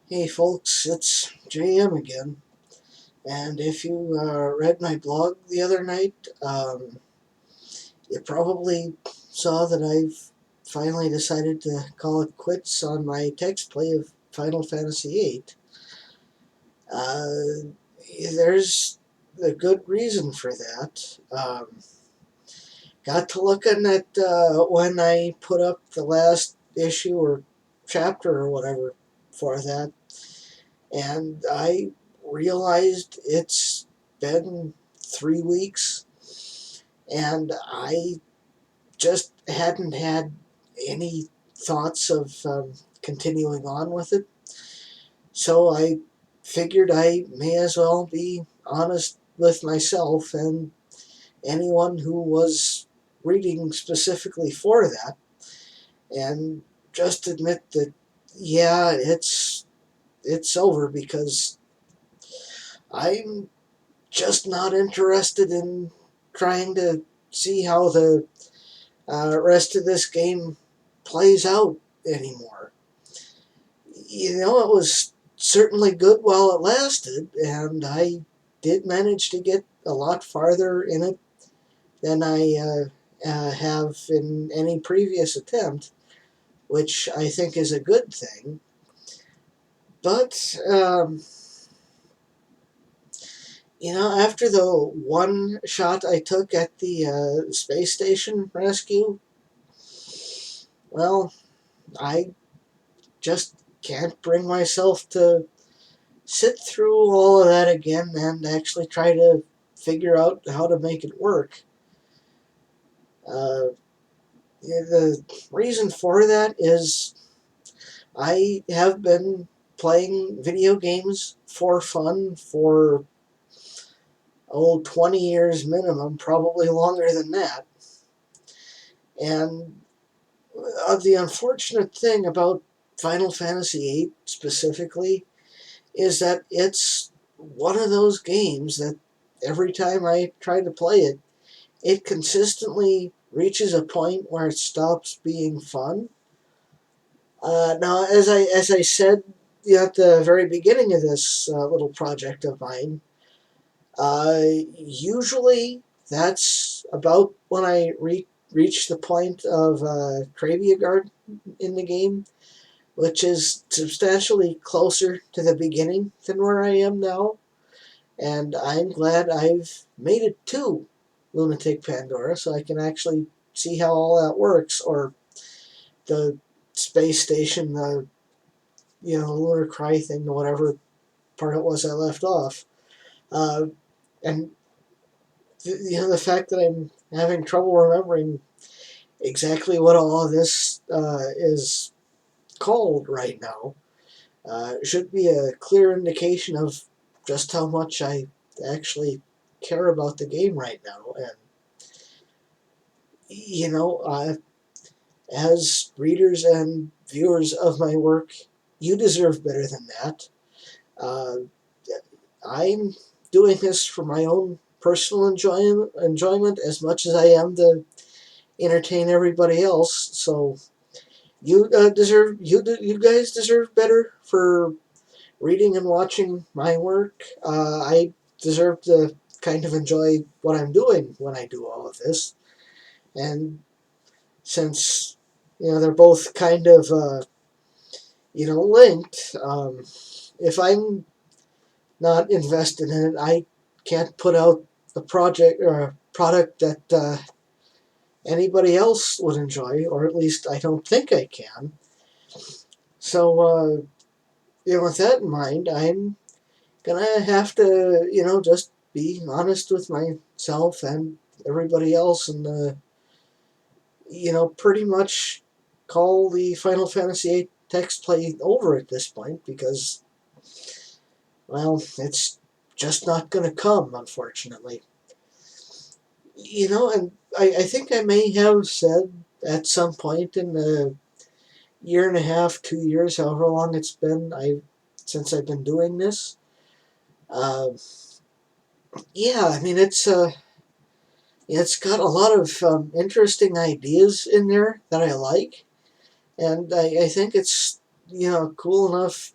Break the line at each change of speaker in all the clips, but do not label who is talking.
Hey folks, it's JM again. And if you read my blog the other night, you probably saw that I've finally decided to call it quits on my text play of Final Fantasy VIII. Uh, there's a good reason for that. Got to looking at when I put up the last issue or chapter or whatever for that, and I realized it's been 3 weeks, and I just hadn't had any thoughts of continuing on with it. So I figured I may as well be honest with myself and anyone who was reading specifically for that, and just admit that yeah, it's over because I'm just not interested in trying to see how the rest of this game plays out anymore. You know, it was certainly good while it lasted, and I did manage to get a lot farther in it than I have in any previous attempt, which I think is a good thing. But after the one shot I took at the space station rescue, well, I just can't bring myself to sit through all of that again and actually try to figure out how to make it work. Uh, the reason for that is I have been playing video games for fun for 20 years minimum, probably longer than that. And the unfortunate thing about Final Fantasy VIII specifically is that it's one of those games that every time I try to play it, it consistently reaches a point where it stops being fun. Now, as I said at the very beginning of this little project of mine, usually that's about when I reach the point of Graviagard in the game, which is substantially closer to the beginning than where I am now. And I'm glad I've made it to Lunatic Pandora so I can actually see how all that works, or the space station, the lunar cry thing, whatever part it was I left off. Uh, and the fact that I'm having trouble remembering exactly what all of this is called right now should be a clear indication of just how much I actually care about the game right now. And as readers and viewers of my work, you deserve better than that. Uh, I'm doing this for my own personal enjoyment as much as I am to entertain everybody else. So you guys deserve better for reading and watching my work. I deserve to kind of enjoy what I'm doing when I do all of this. And since they're both kind of linked, if I'm not invested in it, I can't put out a project or a product that anybody else would enjoy, or at least I don't think I can. So, with that in mind, I'm gonna have to, just be honest with myself and everybody else, and pretty much call the Final Fantasy VIII text play over at this point because, well, it's just not gonna come, unfortunately. And I think I may have said at some point in the year and a half, 2 years, however long it's been, since I've been doing this. Uh, yeah, I mean it's got a lot of interesting ideas in there that I like, and I think it's cool enough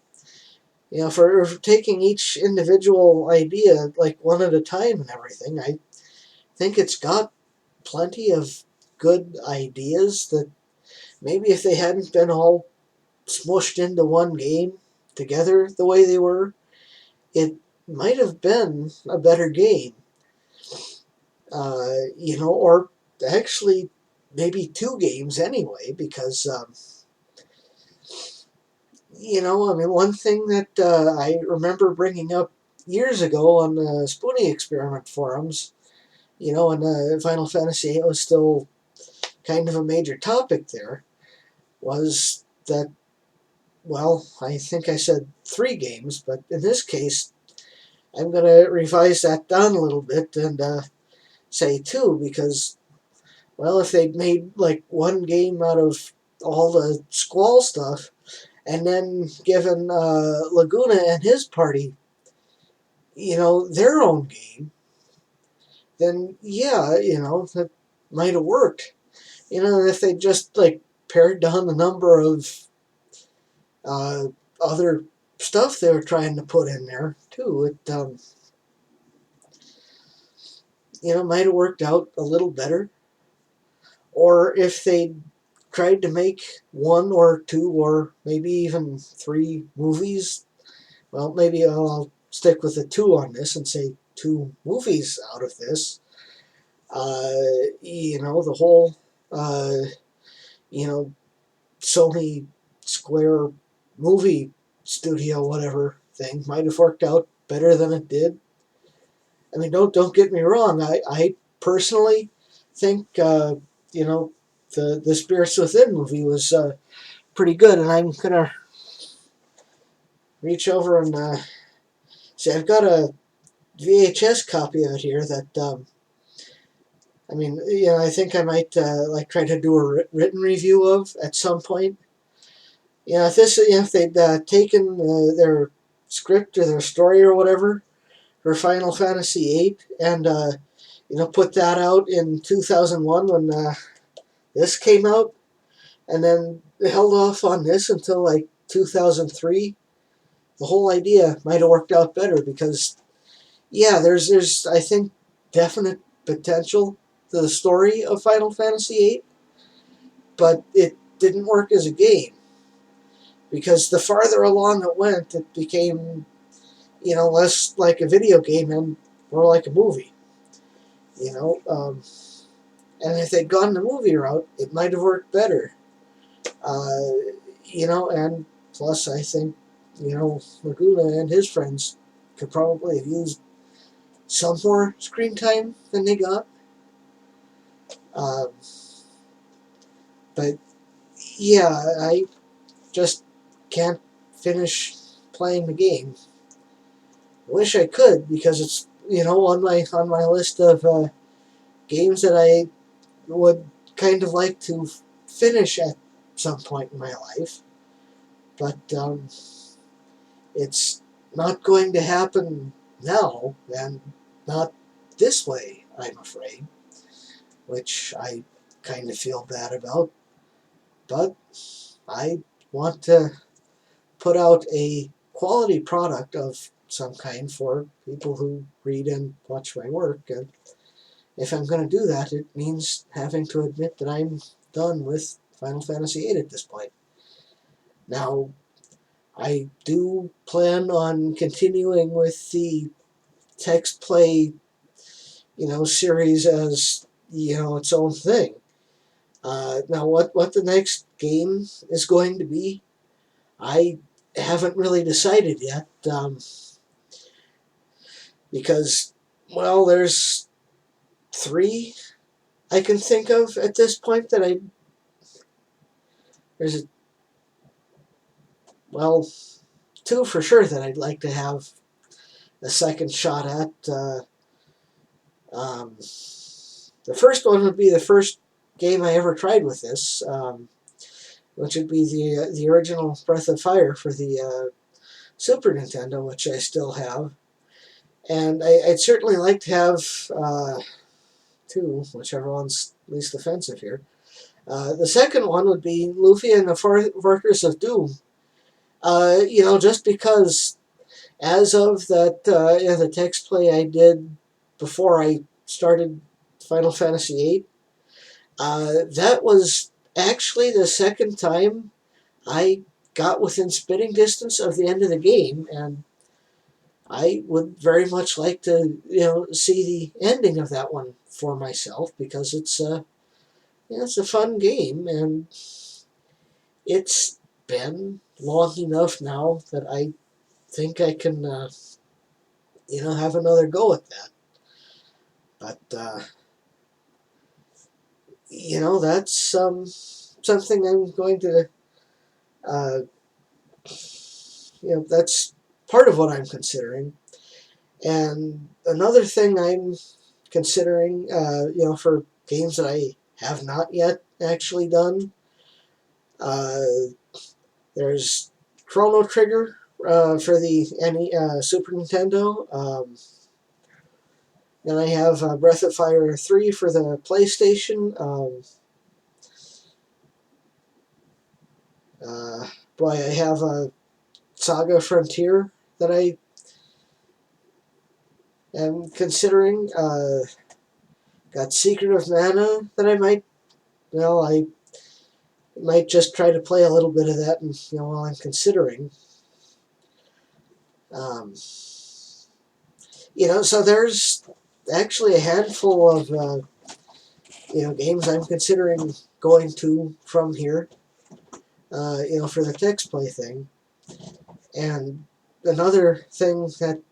For taking each individual idea like one at a time and everything, I think it's got plenty of good ideas that maybe if they hadn't been all smushed into one game together the way they were, it might have been a better game. Or actually maybe two games anyway, because, one thing that I remember bringing up years ago on the Spoonie Experiment forums, when Final Fantasy VIII was still kind of a major topic there, was that, well, I think I said three games, but in this case, I'm going to revise that down a little bit and say two, because, well, if they'd made like one game out of all the Squall stuff, and then given Laguna and his party, their own game, then yeah, that might have worked. If they just like pared down the number of uh, other stuff they were trying to put in there too, it might have worked out a little better. Or if they tried to make one or two or maybe even three movies, well, maybe I'll stick with the two on this and say two movies out of this. The whole, uh, you know, Sony Square movie studio, whatever thing, might have worked out better than it did. I mean, don't get me wrong. I personally think the Spirits Within movie was pretty good, and I'm gonna reach over and see. I've got a VHS copy of it here that I think I might try to do a written review of at some point. If they'd taken their script or their story or whatever for Final Fantasy VIII and put that out in 2001 when this came out, and then held off on this until like 2003, the whole idea might have worked out better, because yeah, there's I think definite potential to the story of Final Fantasy VIII, but it didn't work as a game, because the farther along it went, it became less like a video game and more like a movie. You know, um, and if they'd gone the movie route, it might have worked better. Uh, and plus I think Laguna and his friends could probably have used some more screen time than they got. Um, but yeah, I just can't finish playing the game. I wish I could, because it's on my list of games that I would kind of like to finish at some point in my life. But it's not going to happen now, and not this way, I'm afraid, which I kind of feel bad about. But I want to put out a quality product of some kind for people who read and watch my work. And if I'm going to do that, it means having to admit that I'm done with Final Fantasy VIII at this point. Now, I do plan on continuing with the text play, series as, its own thing. Now, what the next game is going to be, I haven't really decided yet, because, well, there's three I can think of at this point that there's, well, two for sure that I'd like to have a second shot at. The first one would be the first game I ever tried with this, which would be the original Breath of Fire for the Super Nintendo, which I still have. And I'd certainly like to have two, whichever one's least offensive here. The second one would be Lufia and the Fortress of Doom. Just because as of that, the text play I did before I started Final Fantasy VIII, that was actually the second time I got within spitting distance of the end of the game, and I would very much like to, see the ending of that one for myself, because it's a fun game, and it's been long enough now that I think I can, have another go at that. But that's something I'm going to, uh, that's part of what I'm considering. And another thing I'm considering, for games that I have not yet actually done, uh, there's Chrono Trigger for the Super Nintendo. Then I have Breath of Fire 3 for the PlayStation. Uh, Boy, I have Saga Frontier that I am considering. Got Secret of Mana that I might just try to play a little bit of that, and while I'm considering. Um, so there's actually a handful of games I'm considering going to from here. For the text play thing, and another thing that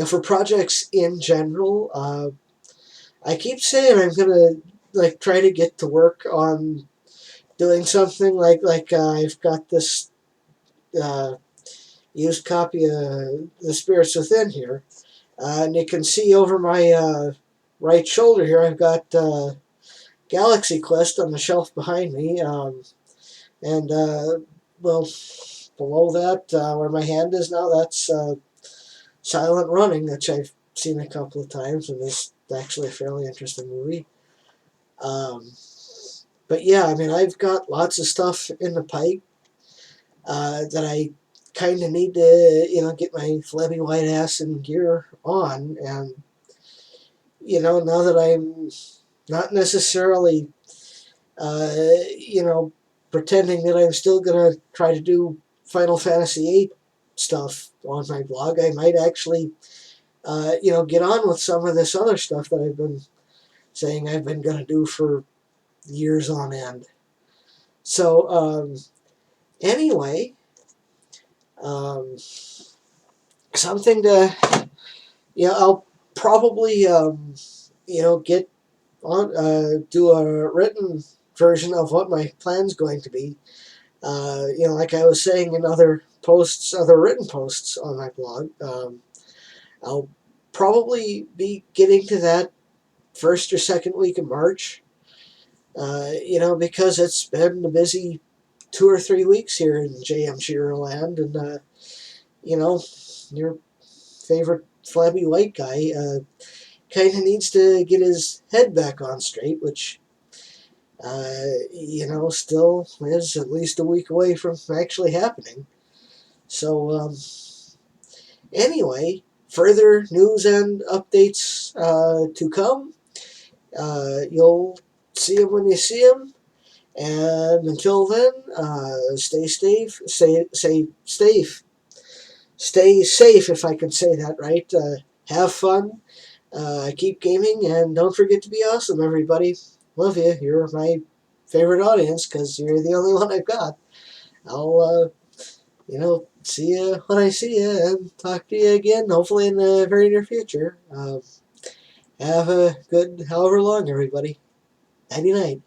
for projects in general, I keep saying I'm gonna try to get to work on doing something I've got this uh, used copy of The Spirits Within here, and you can see over my right shoulder here I've got Galaxy Quest on the shelf behind me, and well, below that where my hand is now, that's Silent Running, which I've seen a couple of times and is actually a fairly interesting movie. Um, but yeah, I mean, I've got lots of stuff in the pipe that I kind of need to, get my flabby white ass in gear on. And, now that I'm not necessarily, pretending that I'm still going to try to do Final Fantasy VIII stuff on my blog, I might actually, get on with some of this other stuff that I've been saying I've been going to do for years on end. So, anyway, um, something to, I'll probably, get on, do a written version of what my plan's going to be. Like I was saying in other posts, other written posts on my blog, I'll probably be getting to that first or second week of March. Because it's been a busy 2 or 3 weeks here in J.M. Shearer land, and your favorite flabby white guy kind of needs to get his head back on straight, which still is at least a week away from actually happening. So anyway, further news and updates to come. You'll see them when you see them. And until then, stay safe. Stay safe, if I can say that right. Have fun. Keep gaming, and don't forget to be awesome, everybody. Love you. You're my favorite audience because you're the only one I've got. I'll, see you when I see you, and talk to you again, hopefully in the very near future. Have a good however long, everybody. Nighty night.